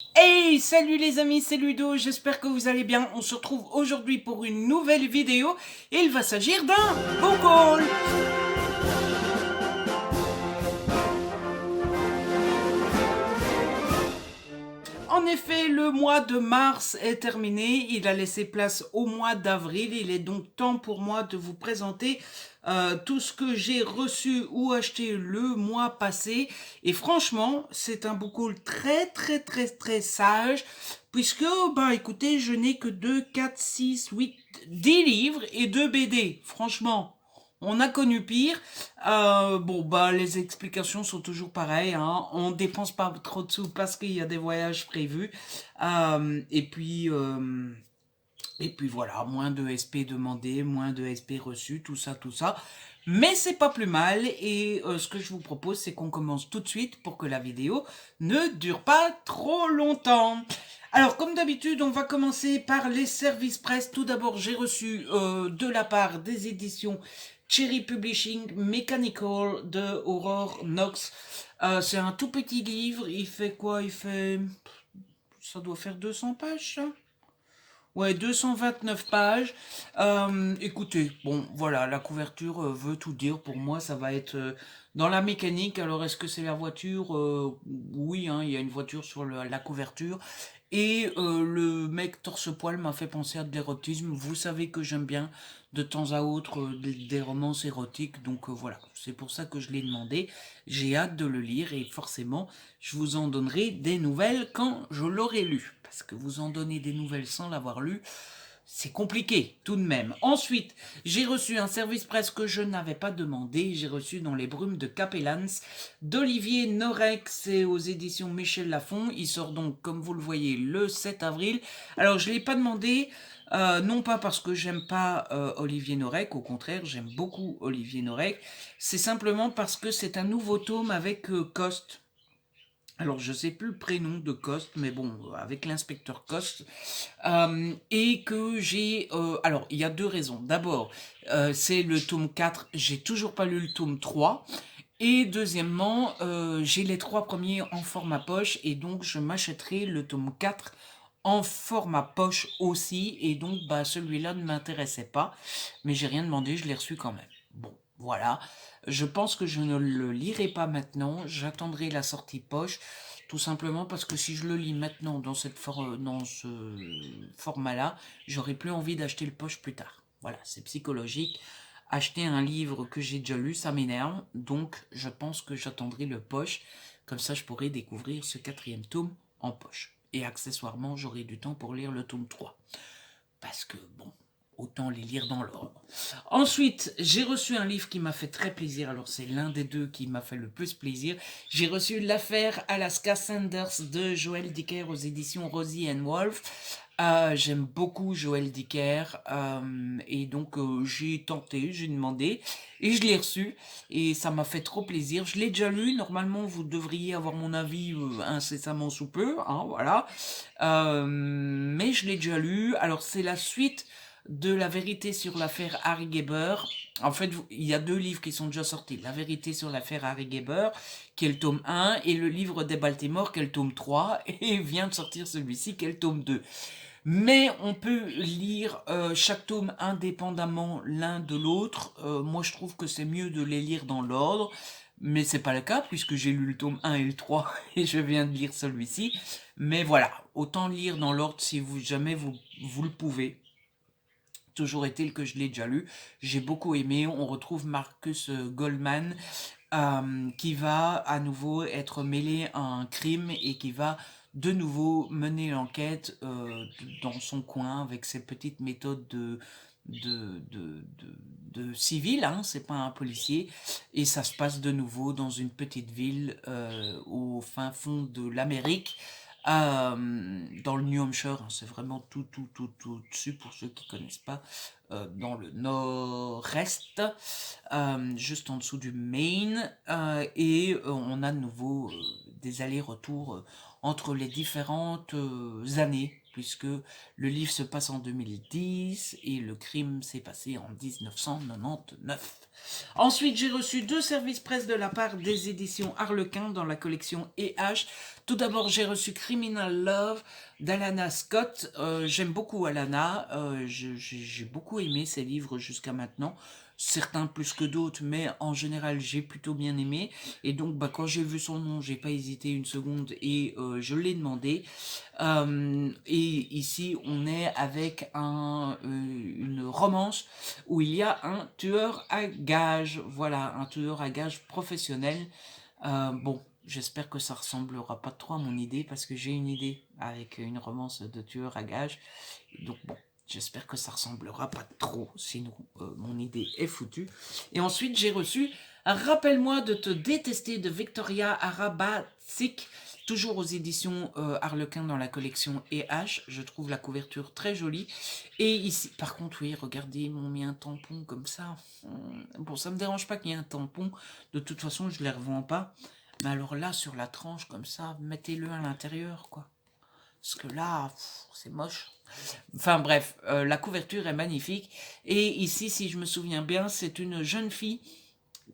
Hey, salut les amis, c'est Ludo, j'espère que vous allez bien. On se retrouve aujourd'hui pour une nouvelle vidéo et il va s'agir d'un book haul. En effet, le mois de mars est terminé, il a laissé place au mois d'avril. Il est donc temps pour moi de vous présenter tout ce que j'ai reçu ou acheté le mois passé. Et franchement, c'est un book haul très sage, puisque, bah écoutez, je n'ai que 2, 4, 6, 8, 10 livres et 2 BD. Franchement, on a connu pire. Bon, bah, les explications sont toujours pareilles, hein. On dépense pas trop de sous parce qu'il y a des voyages prévus. Euh, et puis, euh, et puis voilà, moins de SP demandés, moins de SP reçus, tout ça, tout ça. Mais c'est pas plus mal. Et ce que je vous propose, c'est qu'on commence tout de suite pour que la vidéo ne dure pas trop longtemps. Alors, comme d'habitude, on va commencer par les services presse. Tout d'abord, j'ai reçu de la part des éditions Cherry Publishing Mechanical de Aurore Knox. C'est un tout petit livre. Il fait quoi? Ça doit faire 200 pages, ça. Ouais, 229 pages. Écoutez, bon, voilà, la couverture veut tout dire. Pour moi, ça va être dans la mécanique. Alors, est-ce que c'est la voiture? Oui, hein, il y a une voiture sur la couverture. Et le mec torse-poil m'a fait penser à de l'érotisme. Vous savez que j'aime bien de temps à autre des romances érotiques. Donc voilà, c'est pour ça que je l'ai demandé. J'ai hâte de le lire et forcément, je vous en donnerai des nouvelles quand je l'aurai lu. Parce que vous en donner des nouvelles sans l'avoir lu, c'est compliqué tout de même. Ensuite, j'ai reçu un service presse que je n'avais pas demandé. J'ai reçu Dans les brumes de Capellans d'Olivier Norek. C'est aux éditions Michel Lafon. Il sort donc, comme vous le voyez, le 7 avril. Alors, je ne l'ai pas demandé. Non pas parce que j'aime pas Olivier Norek, au contraire, j'aime beaucoup Olivier Norek. C'est simplement parce que c'est un nouveau tome avec Coste. Alors, je sais plus le prénom de Coste, mais bon, avec l'inspecteur Coste. Et que j'ai... alors, il y a deux raisons. D'abord, c'est le tome 4, j'ai toujours pas lu le tome 3. Et deuxièmement, j'ai les trois premiers en format poche, et donc je m'achèterai le tome 4 en format poche aussi, et donc bah, celui-là ne m'intéressait pas, mais j'ai rien demandé, je l'ai reçu quand même. Bon, voilà. Je pense que je ne le lirai pas maintenant, j'attendrai la sortie poche, tout simplement parce que si je le lis maintenant dans dans ce format-là, j'aurai plus envie d'acheter le poche plus tard. Voilà, c'est psychologique. Acheter un livre que j'ai déjà lu, ça m'énerve, donc je pense que j'attendrai le poche, comme ça je pourrai découvrir ce quatrième tome en poche. Et accessoirement, j'aurai du temps pour lire le tome 3. Parce que, bon, autant les lire dans l'ordre. Ensuite, j'ai reçu un livre qui m'a fait très plaisir. Alors, c'est l'un des deux qui m'a fait le plus plaisir. J'ai reçu L'affaire Alaska Sanders de Joël Dicker aux éditions Rosie and Wolf. J'aime beaucoup Joël Dicker et donc j'ai tenté, j'ai demandé et je l'ai reçu et ça m'a fait trop plaisir. Je l'ai déjà lu, normalement vous devriez avoir mon avis incessamment sous peu, hein, voilà. Mais je l'ai déjà lu. Alors c'est la suite de La vérité sur l'affaire Harry Geber. En fait, il y a deux livres qui sont déjà sortis. La vérité sur l'affaire Harry Geber, qui est le tome 1, et le livre des Baltimore, qui est le tome 3, et vient de sortir celui-ci, qui est le tome 2. Mais on peut lire chaque tome indépendamment l'un de l'autre. Moi, je trouve que c'est mieux de les lire dans l'ordre. Mais c'est pas le cas puisque j'ai lu le tome 1 et le 3 et je viens de lire celui-ci. Mais voilà, autant lire dans l'ordre si jamais vous le pouvez. Toujours est-il que je l'ai déjà lu. J'ai beaucoup aimé. On retrouve Marcus Goldman qui va à nouveau être mêlé à un crime et qui va de nouveau mener l'enquête dans son coin avec ses petites méthodes de, de, de civil, hein, c'est pas un policier, et ça se passe de nouveau dans une petite ville au fin fond de l'Amérique, dans le New Hampshire, hein, c'est vraiment tout dessus pour ceux qui connaissent pas, dans le nord-est, juste en dessous du Maine, et on a de nouveau des allers-retours entre les différentes années, puisque le livre se passe en 2010 et le crime s'est passé en 1999. Ensuite, j'ai reçu 2 services presse de la part des éditions Harlequin dans la collection EH. Tout d'abord, j'ai reçu Criminal Love d'Alana Scott. J'aime beaucoup Alana, j'ai beaucoup aimé ses livres jusqu'à maintenant. Certains plus que d'autres, mais en général j'ai plutôt bien aimé. Et donc quand j'ai vu son nom, j'ai pas hésité une seconde et je l'ai demandé. Et ici on est avec une romance où il y a un tueur à gages. Voilà, un tueur à gages professionnel. Bon, j'espère que ça ressemblera pas trop à mon idée parce que j'ai une idée avec une romance de tueur à gages. Donc bon. J'espère que ça ressemblera pas trop, sinon mon idée est foutue. Et ensuite, j'ai reçu Rappelle-moi de te détester de Victoria Arabatsik, toujours aux éditions Harlequin dans la collection EH. Je trouve la couverture très jolie. Et ici, par contre, oui, regardez, ils m'ont mis un tampon comme ça. Bon, ça me dérange pas qu'il y ait un tampon. De toute façon, je ne les revends pas. Mais alors là, sur la tranche comme ça, mettez-le à l'intérieur, quoi. Parce que là, c'est moche. Enfin bref, la couverture est magnifique. Et ici, si je me souviens bien, c'est une jeune fille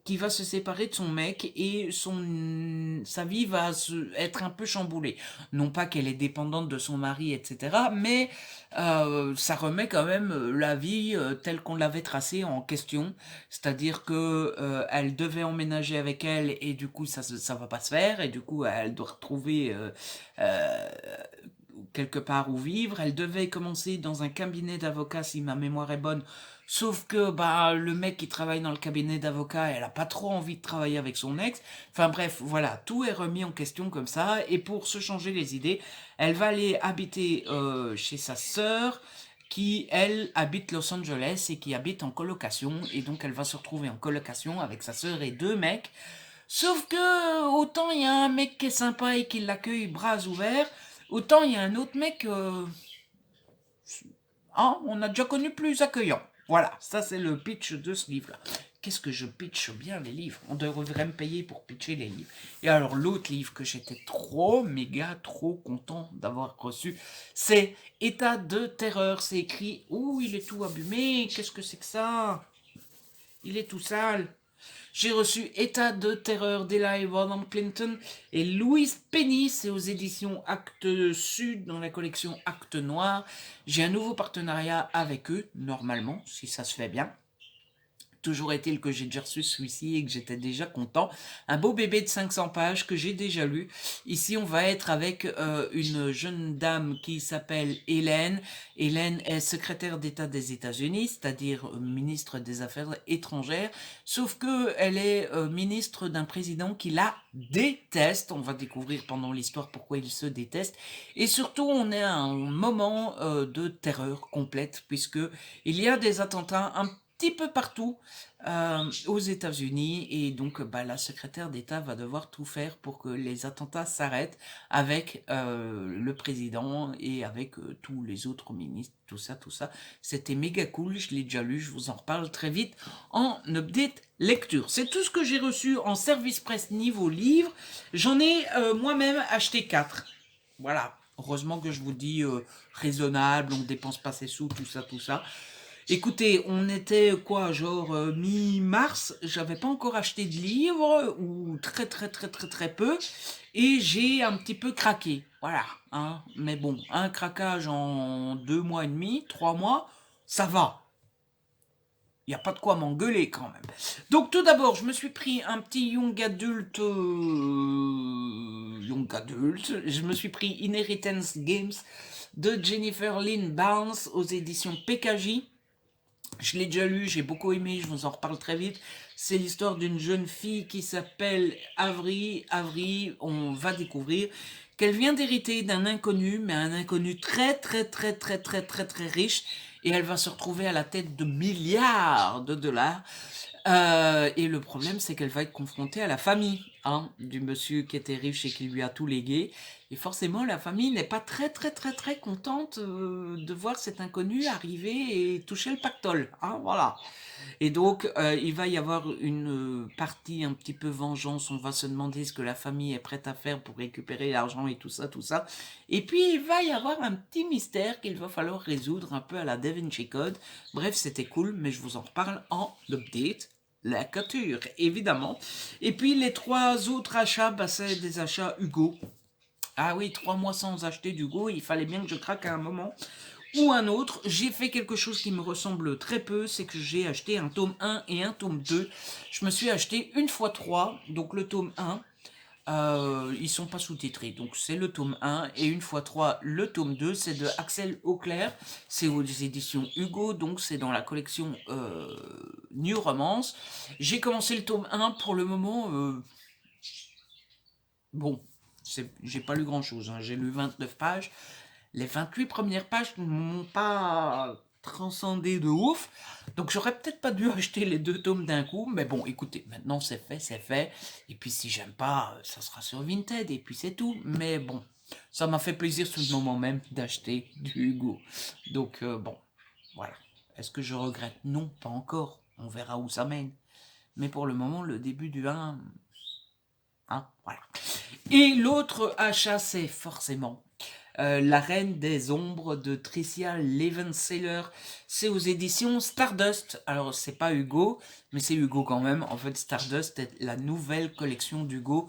qui va se séparer de son mec et sa vie va être un peu chamboulée. Non pas qu'elle est dépendante de son mari, etc. Mais ça remet quand même la vie telle qu'on l'avait tracée en question. C'est-à-dire que elle devait emménager avec elle et du coup ça va pas se faire. Et du coup elle doit retrouver quelque part où vivre. Elle devait commencer dans un cabinet d'avocat si ma mémoire est bonne. Sauf que le mec qui travaille dans le cabinet d'avocat, elle a pas trop envie de travailler avec son ex. Enfin bref, voilà, tout est remis en question comme ça. Et pour se changer les idées, elle va aller habiter chez sa sœur qui, elle, habite Los Angeles et qui habite en colocation. Et donc elle va se retrouver en colocation avec sa sœur et 2 mecs. Sauf que autant il y a un mec qui est sympa et qui l'accueille bras ouverts, autant il y a un autre mec, on a déjà connu plus accueillant. Voilà, ça c'est le pitch de ce livre-là. Qu'est-ce que je pitch bien les livres? On devrait me payer pour pitcher les livres. Et alors l'autre livre que j'étais trop content d'avoir reçu, c'est État de terreur. C'est écrit, ouh il est tout abîmé, qu'est-ce que c'est que ça? Il est tout sale. J'ai reçu État de terreur d'Eli Bonham Clinton et Louise Penny, c'est aux éditions Actes Sud dans la collection Actes Noirs. J'ai un nouveau partenariat avec eux, normalement, si ça se fait bien. Toujours est-il que j'ai déjà reçu celui-ci et que j'étais déjà content. Un beau bébé de 500 pages que j'ai déjà lu. Ici, on va être avec une jeune dame qui s'appelle Hélène. Hélène est secrétaire d'État des États-Unis, c'est-à-dire ministre des Affaires étrangères. Sauf qu'elle est ministre d'un président qui la déteste. On va découvrir pendant l'histoire pourquoi il se déteste. Et surtout, on est à un moment de terreur complète puisque il y a des attentats un petit peu partout aux États-Unis et donc la secrétaire d'État va devoir tout faire pour que les attentats s'arrêtent avec le président et avec tous les autres ministres, tout ça. C'était méga cool, je l'ai déjà lu, je vous en reparle très vite en update lecture. C'est tout ce que j'ai reçu en service presse niveau livre. J'en ai moi-même acheté 4. Voilà, heureusement que je vous dis raisonnable, on dépense pas ses sous, tout ça. Écoutez, on était quoi, genre mi-mars, j'avais pas encore acheté de livres, ou très peu, et j'ai un petit peu craqué, voilà, hein. Mais bon, un craquage en 2 mois et demi, 3 mois, ça va. Il n'y a pas de quoi m'engueuler quand même. Donc tout d'abord, je me suis pris un petit young adult, je me suis pris Inheritance Games de Jennifer Lynn Barnes aux éditions PKJ. Je l'ai déjà lu, j'ai beaucoup aimé, je vous en reparle très vite. C'est l'histoire d'une jeune fille qui s'appelle Avery. Avery, on va découvrir qu'elle vient d'hériter d'un inconnu, mais un inconnu très riche. Et elle va se retrouver à la tête de milliards de dollars. Et le problème, c'est qu'elle va être confrontée à la famille. hein, du monsieur qui était riche et qui lui a tout légué. Et forcément, la famille n'est pas très contente de voir cet inconnu arriver et toucher le pactole, hein, voilà. Et donc, il va y avoir une partie un petit peu vengeance. On va se demander ce que la famille est prête à faire pour récupérer l'argent et tout ça, tout ça. Et puis, il va y avoir un petit mystère qu'il va falloir résoudre un peu à la Da Vinci Code. Bref, c'était cool, mais je vous en reparle en update. La couture, évidemment. Et puis, les 3 autres achats, bah, c'est des achats Hugo. Ah oui, 3 mois sans acheter d'Hugo, il fallait bien que je craque à un moment ou un autre. J'ai fait quelque chose qui me ressemble très peu, c'est que j'ai acheté un tome 1 et un tome 2. Je me suis acheté une fois 3, donc le tome 1, ils sont pas sous-titrés, donc c'est le tome 1, et une fois 3, le tome 2, c'est de Axel Auclair, c'est aux éditions Hugo, donc c'est dans la collection New Romance. J'ai commencé le tome 1, pour le moment, bon, j'ai pas lu grand chose, hein. J'ai lu 29 pages. Les 28 premières pages ne m'ont pas transcendé de ouf, donc j'aurais peut-être pas dû acheter les 2 tomes d'un coup, mais bon, écoutez, maintenant c'est fait, et puis si j'aime pas, ça sera sur Vinted, et puis c'est tout, mais bon, ça m'a fait plaisir sur le moment même d'acheter du Hugo, donc bon, voilà. Est-ce que je regrette? Non, pas encore, on verra où ça mène, mais pour le moment, le début du 1, hein, voilà. Et l'autre achat, c'est forcément La Reine des Ombres de Tricia Levenseller. C'est aux éditions Stardust. Alors, c'est pas Hugo, mais c'est Hugo quand même. En fait, Stardust est la nouvelle collection d'Hugo.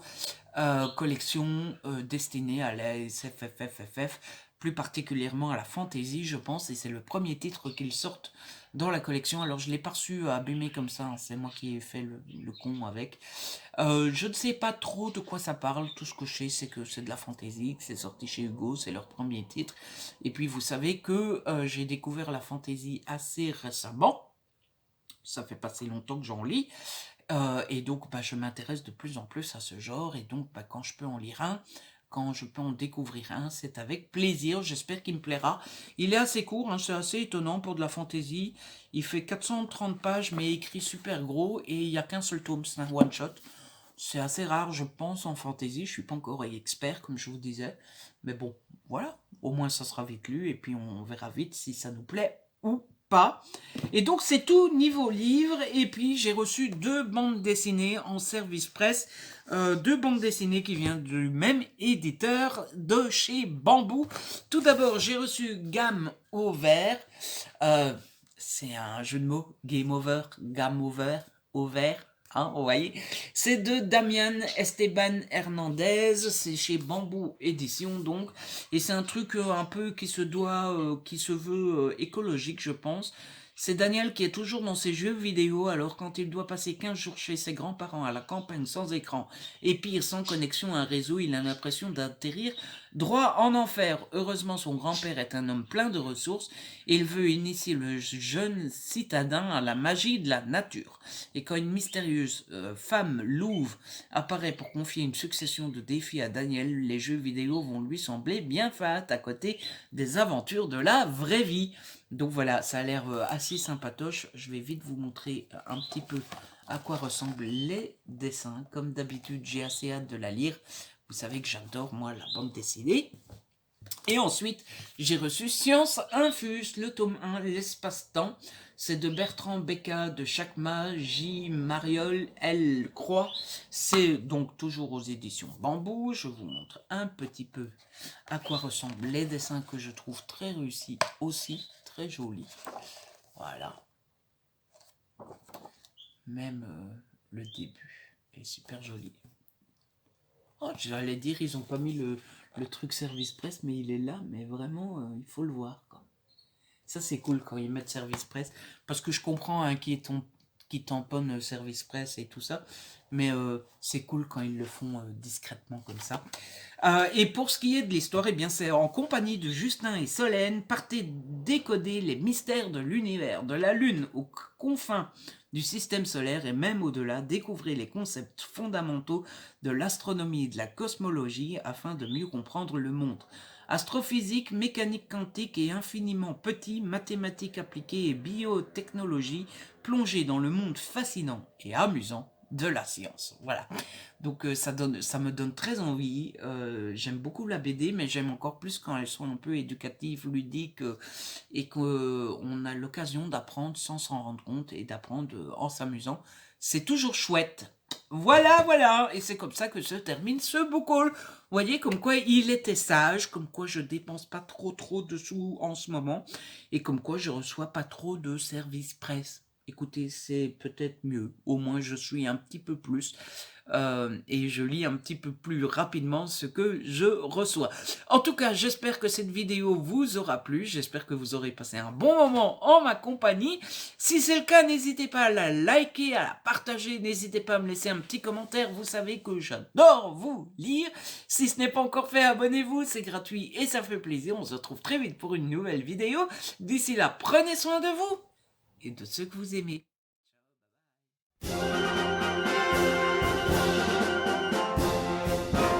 Collection destinée à la SFFFF, plus particulièrement à la fantasy, je pense. Et c'est le premier titre qu'ils sortent dans la collection. Alors, je l'ai pas reçu abîmé comme ça, hein. C'est moi qui ai fait le con avec. Je ne sais pas trop de quoi ça parle. Tout ce que je sais, c'est que c'est de la fantasy, que c'est sorti chez Hugo, c'est leur premier titre. Et puis, vous savez que j'ai découvert la fantasy assez récemment. Ça fait pas si longtemps que j'en lis. Et donc, bah, je m'intéresse de plus en plus à ce genre. Et donc, bah, quand je peux en lire un, quand je peux en découvrir un, c'est avec plaisir. J'espère qu'il me plaira. Il est assez court, hein, c'est assez étonnant pour de la fantasy. Il fait 430 pages, mais écrit super gros. Et il n'y a qu'un seul tome, c'est un one-shot. C'est assez rare, je pense, en fantasy. Je suis pas encore expert, comme je vous disais. Mais bon, voilà. Au moins, ça sera vite lu. Et puis, on verra vite si ça nous plaît ou pas. Et donc, c'est tout niveau livre. Et puis, j'ai reçu 2 bandes dessinées en service presse. 2 bandes dessinées qui viennent du même éditeur de chez Bambou. Tout d'abord, j'ai reçu Game Over. C'est un jeu de mots. Game Over, Game Over, Over. Hein, vous voyez, c'est de Damian Esteban Hernandez, c'est chez Bambou Édition donc, et c'est un truc un peu qui se veut écologique, je pense. C'est Daniel qui est toujours dans ses jeux vidéo, alors quand il doit passer 15 jours chez ses grands-parents à la campagne sans écran, et pire sans connexion à un réseau, il a l'impression d'atterrir droit en enfer. Heureusement, son grand-père est un homme plein de ressources, et il veut initier le jeune citadin à la magie de la nature. Et quand une mystérieuse femme louve apparaît pour confier une succession de défis à Daniel, les jeux vidéo vont lui sembler bien fat à côté des aventures de la vraie vie. Donc voilà, ça a l'air assez sympatoche. Je vais vite vous montrer un petit peu à quoi ressemblent les dessins. Comme d'habitude, j'ai assez hâte de la lire. Vous savez que j'adore, moi, la bande dessinée. Et ensuite, j'ai reçu Science Infuse, le tome 1, l'espace-temps. C'est de Bertrand Becca, de Chakma, J. Mariol, L. Croix. C'est donc toujours aux éditions Bambou. Je vous montre un petit peu à quoi ressemblent les dessins que je trouve très réussis aussi, très jolis. Voilà. Même le début est super joli. Oh, j'allais dire, ils n'ont pas mis le truc service presse, mais il est là, mais vraiment, il faut le voir, quoi. Ça, c'est cool quand ils mettent service presse, parce que je comprends hein, qui tamponne service presse et tout ça, mais c'est cool quand ils le font discrètement comme ça. Et pour ce qui est de l'histoire, eh bien, c'est en compagnie de Justin et Solène, partez décoder les mystères de l'univers, de la Lune aux confins du système solaire et même au-delà, découvrez les concepts fondamentaux de l'astronomie et de la cosmologie afin de mieux comprendre le monde. Astrophysique, mécanique quantique et infiniment petit, mathématiques appliquées et biotechnologie, plongez dans le monde fascinant et amusant de la science. Voilà. Donc ça me donne très envie. J'aime beaucoup la BD, mais j'aime encore plus quand elles sont un peu éducatives, ludiques, et qu'on a l'occasion d'apprendre sans s'en rendre compte et d'apprendre en s'amusant. C'est toujours chouette. Voilà, voilà. Et c'est comme ça que se termine ce book haul. Vous voyez, comme quoi il était sage, comme quoi je dépense pas trop de sous en ce moment, et comme quoi je reçois pas trop de services presse. Écoutez, c'est peut-être mieux. Au moins, je suis un petit peu plus et je lis un petit peu plus rapidement ce que je reçois. En tout cas, j'espère que cette vidéo vous aura plu. J'espère que vous aurez passé un bon moment en ma compagnie. Si c'est le cas, n'hésitez pas à la liker, à la partager. N'hésitez pas à me laisser un petit commentaire. Vous savez que j'adore vous lire. Si ce n'est pas encore fait, abonnez-vous. C'est gratuit et ça fait plaisir. On se retrouve très vite pour une nouvelle vidéo. D'ici là, prenez soin de vous et de ceux que vous aimez.